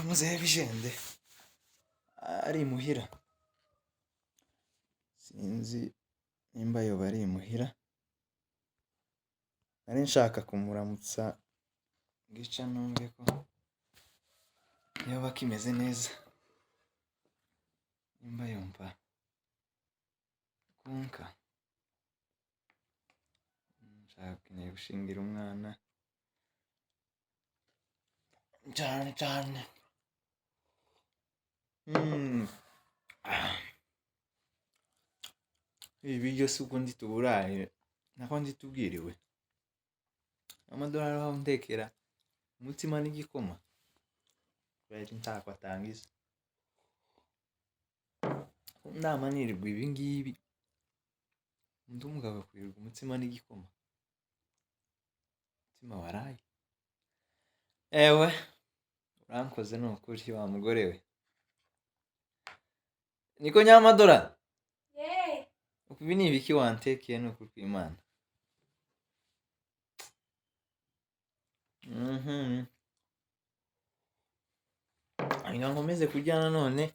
muzehe bijende ari imuhira, sinzi nimba yoba ari imuhira, nari nshaka kumuramutsa ngica numve ko yoba akimeze neza, nimba yumva kunka. Nkeneye gushingira umwana cyane cyane. Ibi biryo si uko ndi tuburare, nako ndi tubwiriwe. Amadolari aho ndekera umutsima n'igikoma, kubera ntako atangiza. Nama nirirwa ibi ngibi, undi umugabo akwirirwa umutsima n'igikoma, umutsima waraye. Ewe urankoze ni ukuri wa mugore we. Niko Nyamadora, ibi ni ibiki wantekeye ni ukuri kw'Imana? Ngira nkomeze kurya nanone,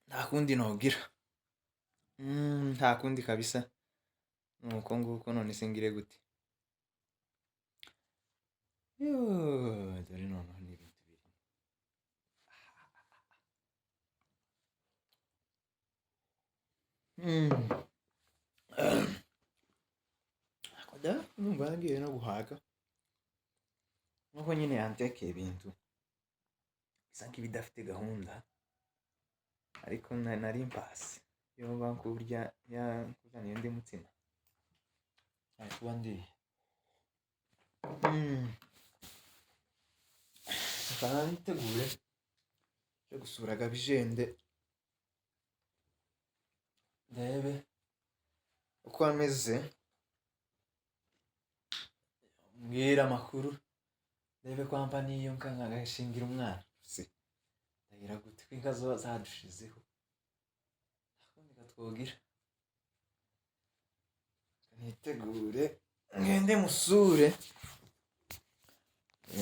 nta kundi nogira. Nta kundi kabisa, nuko nguko none se ngire gute? Dore noneho ni ibintu biri. Koda numva yagiye no guhaga, nuko nyine yantekeye ibintu bisa nk'ibidafite gahunda, ariko nari mpasi. Iyo mba kurya yakuzaniye undi mutsima, ari kuba ndiye. Reka nitegure cyo gusura Gabijende, ndebe uko ameze, mbwira amakuru, ndebe ko mpa n'iyo nka nkagashingira umwana. Se ndagira gute ko inka zo zadushizeho, akundi katwogira. Nitegure ngende musure,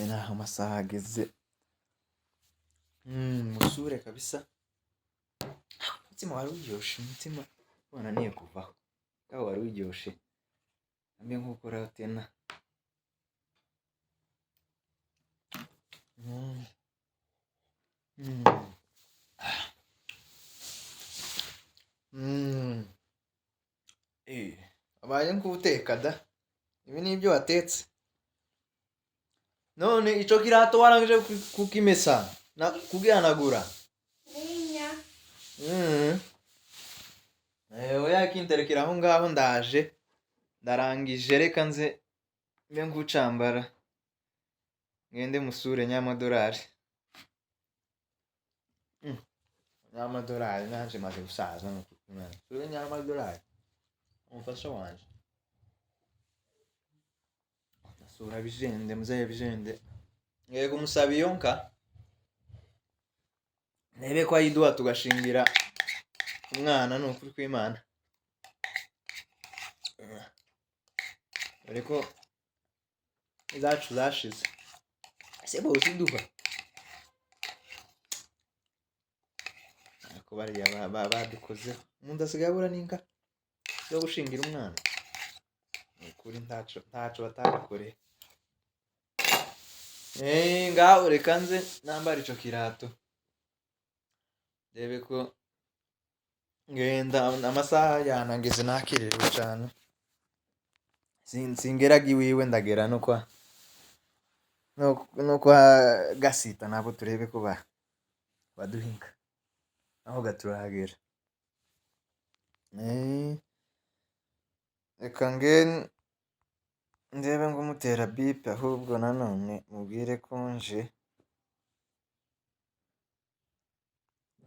naho amasaha ageze. Musure kabisa. Umutsima wari uryoshe, umutsima wananiye kuvaho, kawo wari uryoshe, ambe nk'uko urawutena. Abaye nk'uteka da, ibi ni ibyo watetse. None ico kirato warangije kukimesa na kugihanagura? Oya kinterekera aho ngaho, ndaje ndarangije, reka nze mbe ngucambara ngende musure Nyamadolari. Nyamadolari nanje maze gusaza no kukumana. Sure Nyamadolari umufasha wanje. Ndasura Bijende, muzehe Bijende, ngiye kumusaba iyo nka, ndebe ko ayiduha tugashingira umwana ni ukuri kw'Imana. Dore ko izacu zashize, ese bose iduha ariko bariya badukozeho. Umuntu asigaye abura n'inka yo gushingira umwana, ni ukuri ntaco batadukoreye. Ngaho reka nze nambara ico kirato, ndebe ko ngenda. Amasaha yanageze nakererewe cane, singeraga iwiwe, ndagera no kwa Gasita nabo turebe ko baduha inka, aho gaturahagera. Reka ndebe ngo mutera bipe, ahubwo nanone mubwire ko nje,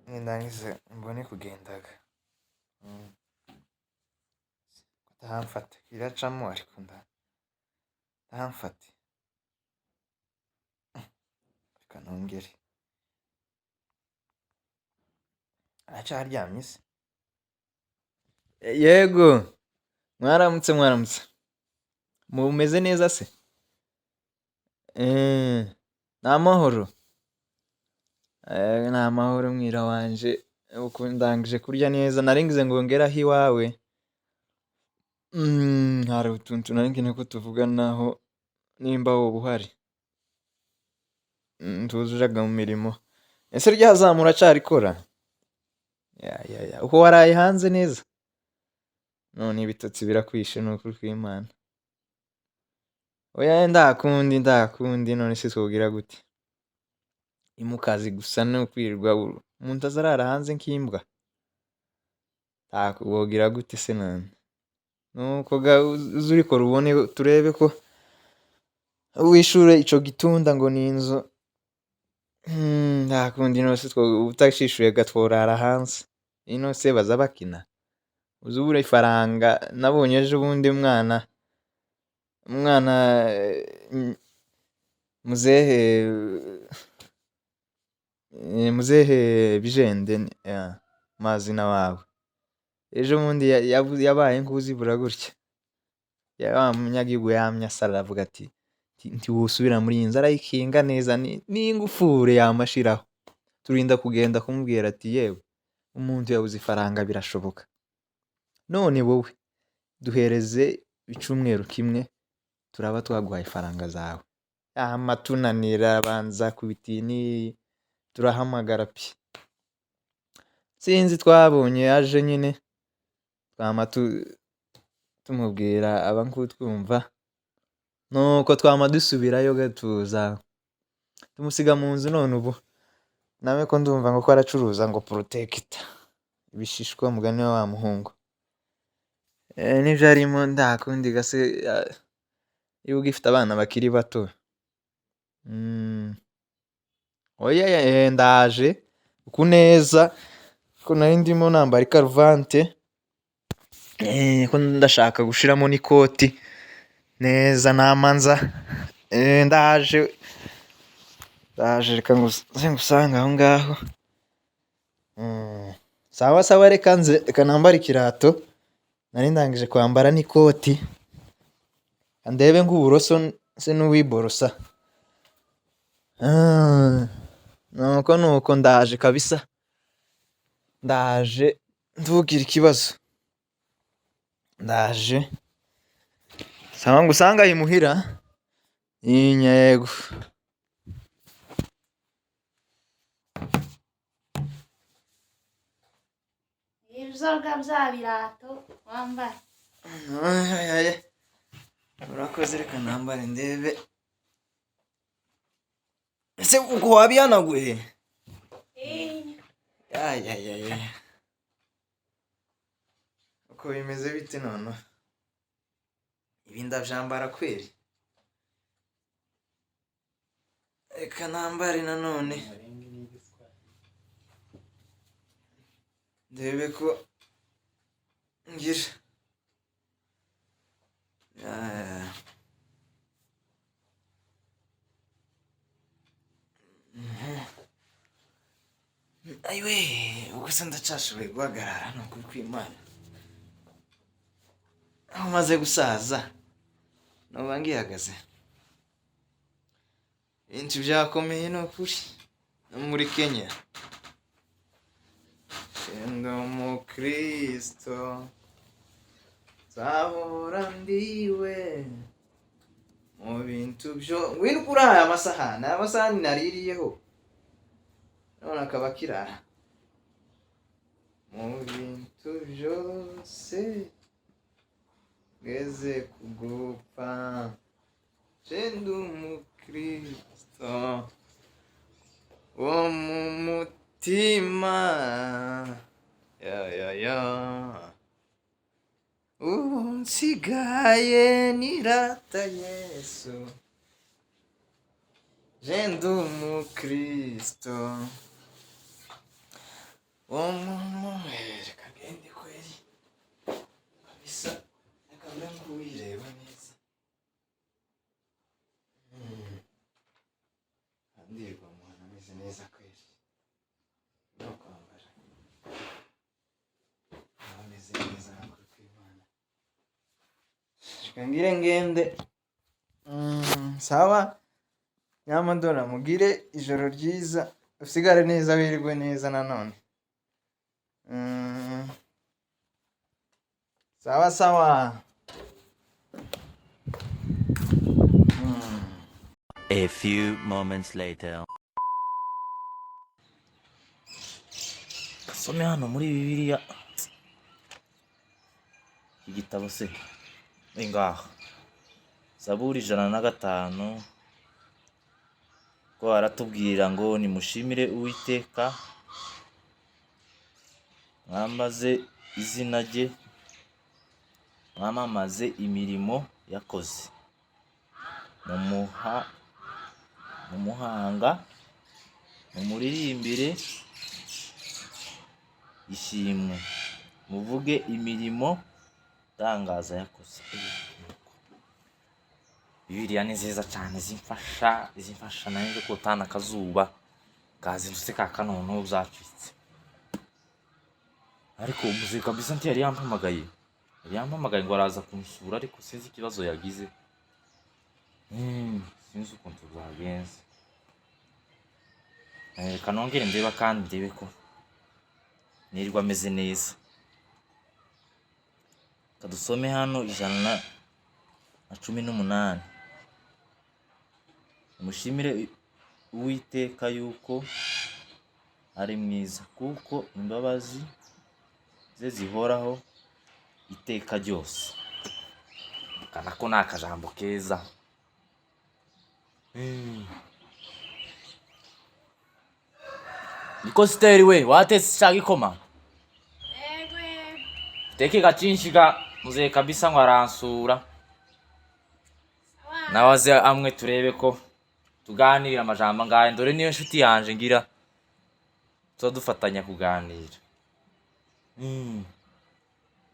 ndangize mbone kugendaga. Ndahamfata iracamo, ariko ndahamfate. Reka nongere. Aracaryamye se? Yego, mwaramutse. Mumeze neza se? Ni amahoro. Ni amahoro mwira wanje, uku ndangije kurya neza, naringize ngo ngeraho iwawe, hari utuntu nari nkeneye ko tuvuganaho nimba woba uhari. Tuzujaga mu mirimo. Ese rya zamu uracarikora? Uko waraye hanze neza? None ibitotsi birakwishe ni ukuri kw'Imana. Oya ndakundi none se twogira gute? Ni mu kazi gusa no kwirirwa umuntu azarara hanze nk'imbwa? Wogira gute se none? Nuko uze urikora ubone turebe ko wishure ico gitunda ngo ni inzu. Ndakundi none se utashishuye tworara hanze. Ino se baza bakina? Uzi ubura ifaranga nabonye ejo bundi umwana muzehe bijende mazina wawe ejo bundi yabaye nk'uzibura gutya, wa munyagihugu yamye asara aravuga ati ntiwosubira muri iyi nzu, arayikinga neza n'ingufure yamashiraho, turinda kugenda kumubwira ati yewe umuntu yabuze ifaranga birashoboka. None wowe duhereze icumweru kimwe turaba twaguhaye ifaranga zawe. Amatunanira banza kubitini turahamagara pi. Sinzi twabonye yaje nyine twama tumubwira aba nkutwumva, nuko twama dusubirayo gatuza tumusiga mu nzu. None ubu nawe ko ndumva ngo ko aracuruza ngo protector ibishishwa mugani wa muhungu. Nivyo arimo ndakundi gase iyo ugifite abana bakiri bato. Oya ndaje uku neza ko nari ndimo nambara ikaruvante, ko ndashaka gushiramo n'ikoti neza namanza. Ndaje reka ngusanga aho ngaho. Sawa reka nambara ikirato, nari ndangije kwambara n'ikoti, ndebe nk'uburoso se n'uwiborosa. Nuko ndaje kabisa, ndaje ntugire ikibazo, ndaje sawa ngusanga imuhira. Yego ibizoga bya birato wambaye. Urakoze, reka nambare ndebe. Ese ubwo wabihanaguye? Uko bimeze bite none? Ibi ndavyambara kweri? Reka nambare nanone ndebe ko ngira. Ayiwe, ubwo se ndacashoboye guhagarara ni ukuri kw'Imana? Aho maze gusaza noba ngihagaze? Ibintu byakomeye ni ukuri no muri Kenya. Ndi umukristo nzahora ndiwe mu bintu byo. Ngwino kuri aya masahani naririyeho none akaba akiraha. Mu bintu byose ngeze kugupfa, ndi umukristo wo mu mutima. Ubu nsigaye nirata Yesu, ndi umukristo wo mu. Reka ngende kweri kabisa, reka mbe nk'uwireba neza. Ndirwa umuntu ameze neza kweri, no kwambara ameze neza nakuri kw'Imana. Reka ngire ngende. Sawa nyamadora, mugire ijoro ryiza. usigare neza wirirwe neza nanone. Sawa sawa. A few moments later. Kasome hano muri Bibiliya. Igitabo se. Ngaho. Zaburi 105. Ko aratubwira ngo nimushimire Uwiteka. Mwambaze izina rye. Mwamamaze imirimo yakoze. Mumuhanga mumuririmbire ishimwe, muvuge imirimo tangaza yakoze. Bibiliya ni nziza cyane, zimfasha nanjye kutana akazuba kazindutse ka kanono byacitse. Ariko umuzika kabisa ntiyari yampamagaye ngo araza kumusura, ariko sinzi ikibazo yagize. Sinzi ukuntu byagenze. Kanongere ndeba kandi ndebe ko nirwa ameze neza. Kadusome hano 118. Mushimire Uwiteka yuko ari mwiza, kuko imbabazi ze zihoraho iteka ryose. Kana ko nakajambo keza. Niko steri we watetse chagi koma. Teke gacinshiga muzee kabisa ngo aransura. Nawaze amwe turebe ko tuganira amajambo ngaye, ndore niyo nshuti yanje ngira dufatanya kuganira.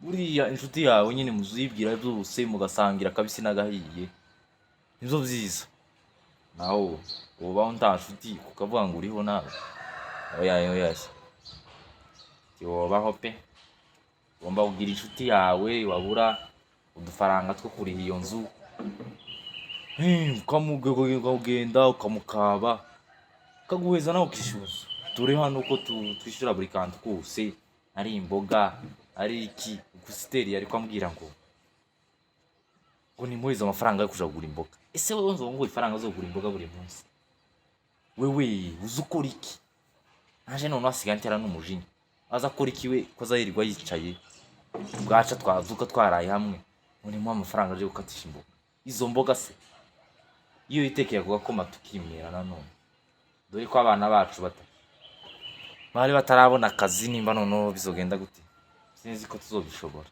Buriya inshuti yawe nyine muzibwira byose mugasangira kabisa nagahiye. Nizo byiza. Naho uba nta nshuti kukavuga ngo uriho nawe. Oya. Yobaho pe. Ugomba kugira inshuti yawe wabura udufaranga two kuriha iyo nzu. Ukamugenda ukamukaba kaguheza nawe ukishyuza. Turi hano uko twishyura buri kantu kose, ari imboga ari iki. Gusiteri yari kwambwira ngo nimuhize amafaranga yo kujagura imboga. Ese wowe ngo ifaranga zo kugura imboga buri munsi, wewe uzukora iki? Naje none wasigantera n'umujinya aza akora iki we ko azayirirwa yicaye bwaca twavuka twaraye hamwe ngo nimuhe amafaranga yo gukatisha imboga. Izo mboga se iyo yitekeye kuga koma tukimwera nanone, dore ko abana bacu bari batarabona akazi. Nimba none bizogenda gute sinzi ko tuzobishobora.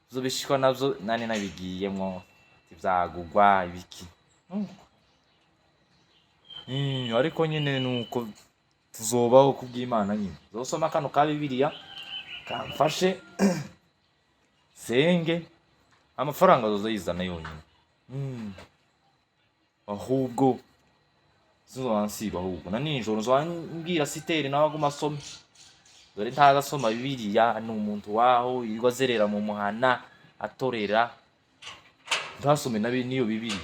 Tuzobishikwa navyo nane nabigiyemo ivyagugwa ibiki. Ariko nyine nuko tuzobaho kubw'Imana nyine. Zosoma kano ka Bibiliya kamfashe senge amafaranga zoyizana yonyine. Ahubwo zoansiba ahubwo na nijoro nzambwira siteri nawe aguma asoma. Dore ntaza asoma Bibiliya, ni umuntu waho yirwa zerera mu muhana atorera. Ntasome nabi niyo Bibiliya.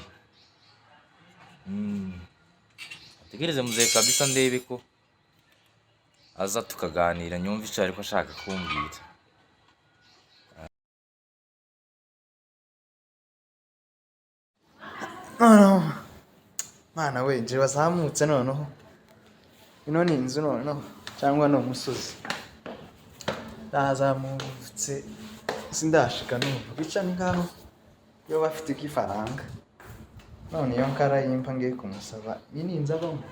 Tegereze muzee kabisa ndebe ko aza tukaganira nyumva icyo ariko ashaka kumbwira. No. Mana we nje bazamutse noneho. Ino ni inzu noneho cyangwa no umusozi. Ndazamutse sindashika n'ubu. Bica ngaho yo bafite ikifaranga. None iyo nkara yimpa ngiye kumusaba. Ni inzu abamo.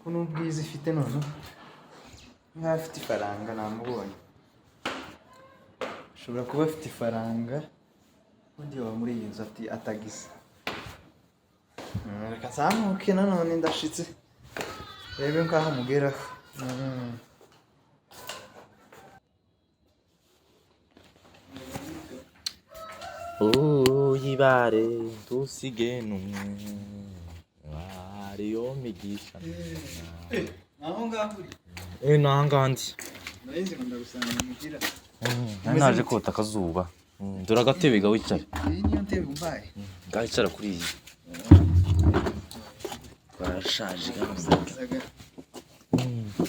Kuno ubwiza ifite noneho. Afite ifaranga namubonye. Ashobora kuba afite ifaranga undi wa muri iyi nzu atagize. Reka nzamuke nanone ndashitse rebe nkaho mugeraho. Yibare tusige numwe ariyo migisha. Naho ngahuri. Nangandi. Nayizi ndagusanga mugira. Naje kota akazuba. Dore agatebe ga wicare. Iyi niyo ntebe umbaye. Ngahicara kuri iyi. barashaje kandi zaga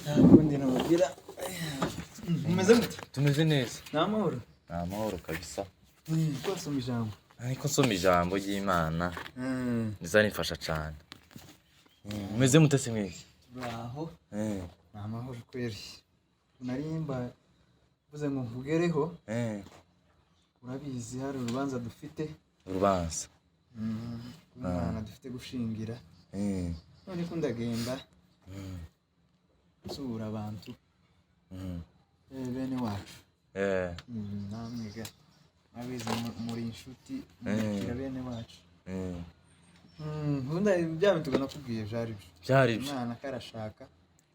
nta kundi nabagira mumeze mute tumeze neza ni amahoro ni amahoro kabisa ko wasoma ijambo ariko nsoma ijambo ry'Imana rizanifasha cyane mumeze mute se mwese turaho ni amahoro kweri narimba mvuze ngo mvugereho urabizi hari urubanza dufite urubanza umwana dufite gushingira none ko ndagenda nsura abantu bene wacu namwega abize muri inshuti mukira bene wacu nkunda bya bintu nakubwiye byari byo umwana karashaka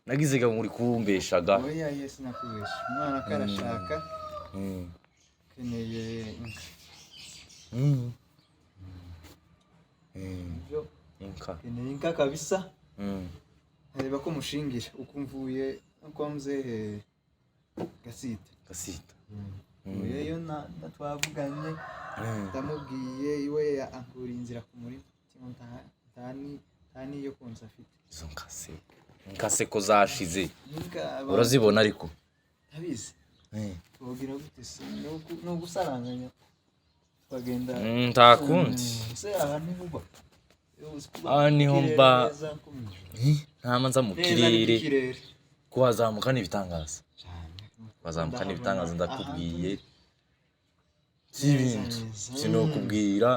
nagize ngo muri kumbeshaga oya yesi nakubesha umwana karashaka keneye byo keneye inka kabisa reba ko mushingira uko mvuye uko mzehe gasita uyeyo twavuganye ndamubwiye iwe ankura inzira ku murima ntani yo konsa afite izo nkase ko zashize urazibona ariko ndabizi tubabwira gute se no gusaranganya twagenda nta kundi se aha niho aha niho mba ntama nza mu kirere ko hazamuka n'ibitangaza bazamuka n'ibitangaza ndakubwiye si ibintu sinokubwira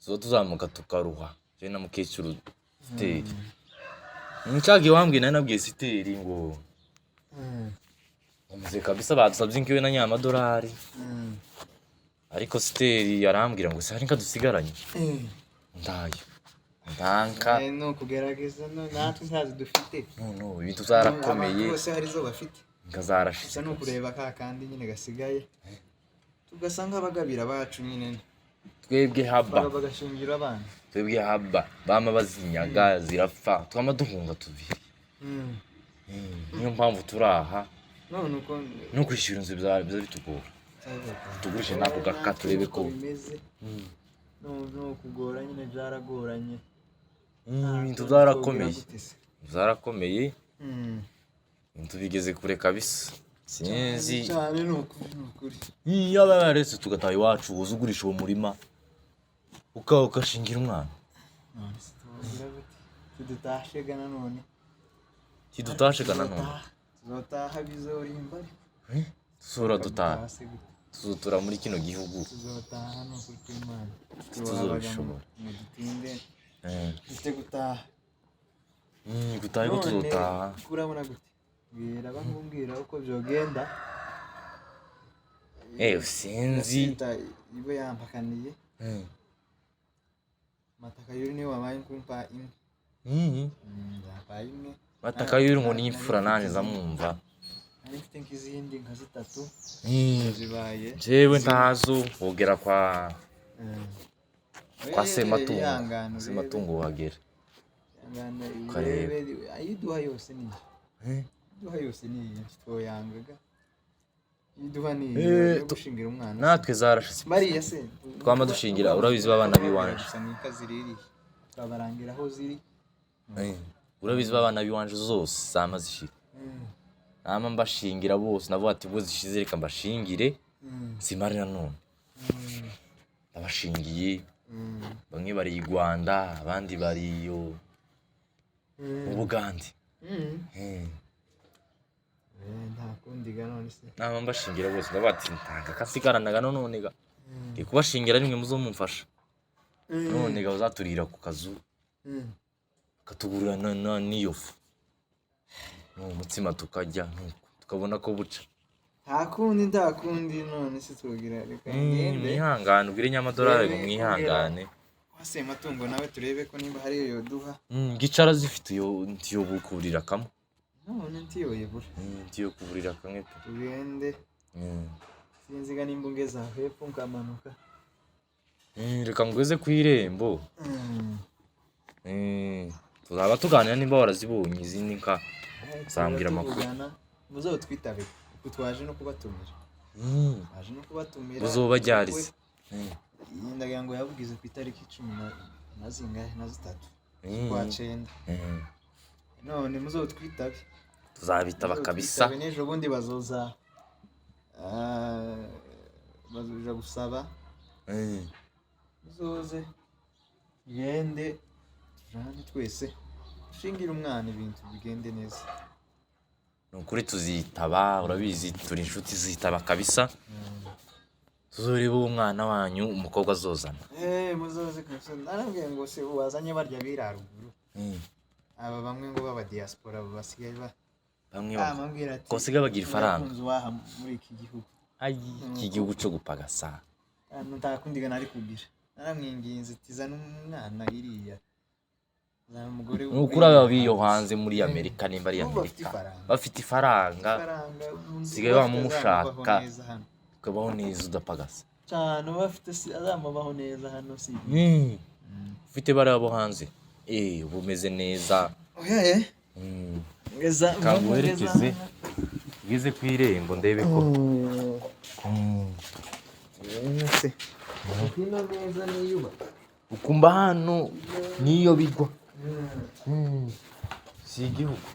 tuba tuzamuka tukaruha je na mukecuru Siteri ncagiye wambwiye nari nabwiye Siteri ngo umuze kabisa badusabye inkiwe na nyamadolari ariko Siteri yarambwira ngo se hari nka dusigaranye ndayo ndanka no kugerageza natwe ntazi dufite no ibintu zarakomeye bose hari zo bafite ngazarashize no kureba ka kandi nyine gasigaye tugasanga abagabira bacu nyine twebwe haba bagashingira abana twebwe haba bama bazinyaga zirapfa twama duhunga tubiri niyo mpamvu turaha none uko no kwishyura inzu biza bitugora tugurishe nako gaka turebe ko bimeze no kugora nyine byaragoranye ibintu zarakomeye ibintu bigeze kure kabisa sinzi cyane nukuri yaba yaretse tugataha iwacu uza ugurisha uwo murima ukashingira umwana tudutashe nanone tuzotaha bizorimba tusura dutaha tuzotura muri kino gihugu tuzotaha no kuri Imana tuzobishobora mudutinde dufite gutaha ko tuzotaha urabona gute bwira bamubwira uko byogenda sinzi ibo yampakaniye mataka yuri niwe wabaye kumpa imwe yabaye imwe mataka yuri ngo n'imfura nanje zamwumva ari mfite nk'izindi nka zitatu zibaye jewe ntazo wogera kwa Sematungo wagera ukarebe ayiduha yose ni duha yose ni twoyangaga iduha ni gushingira umwana natwe zarashitse Mariya se twama dushingira urabizi babana biwanje twabarangira aho ziri urabizi babana biwanje zose zama zishika nama mbashingira bose navuga ati bwo zishize reka mbashingire simari nanone abashingiye bamwe bari i Rwanda abandi bari mu Bugande nta kundi ganone se nama mbashingira bose ndavuga ati ntanga kasigaranaga none ga kubashingira nimwe muzomumfasha none ga uzaturira ku kazu katugurira n'iyo fu umutsima tukajya tukabona ko buca nta kundi none se twogira reka ngende mwihangane ubwire nyamadolari ngo mwihangane wase matungo nawe turebe ko nimba hari yo duha gicara zifite yo bukurira kamwe none ntiyo yebura ntiyo kuburira kamwe tugende sinziga nimba ungeza hepfo nkamanuka reka ngweze ku irembo tuzaba tuganira nimba warazibonye izindi nka zambwira amakuru muzo twitabe twaje no kubatumira baje no kubatumira uzobajyarize ndagira ngo yabugize ku itariki 10 na zingahe na zitatu kwa cenda. None muzotwitabe. Tuzabitaba kabisa. Muzotwitabe n'ejo bundi bazoza bazoja gusaba. Muzoze tugende tujane twese dushingire umwana ibintu bigende neza. Nukuri tuzitaba, urabizi turi inshuti zitaba kabisa. Tuzoreba umwana wanyu umukobwa azozana. Muzoze kabisa. Narambwiye ngo se wazanye barya biraruguru. Aba bamwe ngo baba diaspora basigaye bamwe bamubwira ati kosiga bagira ifaranga muri iki gihugu. Iki gihugu cyo gupagasa. Ntakundiga nari kugira. Naramwinginze ati zana umwana iriya. Zana umugore Nukuri ababiyo hanze muri Amerika nimba ari Amerika. Bafite ifaranga. Sigaye bamushaka. Ukabaho neza udapagasa. Cyane bafite azamabaho neza hano si. Ufite bari abo hanze. Bumeze neza. Ngeza kanguherekeze. Ngeze ku irembo ndebe ko. Kino neza niyuba. Ukumba hano niyo bigwa. Si igihugu.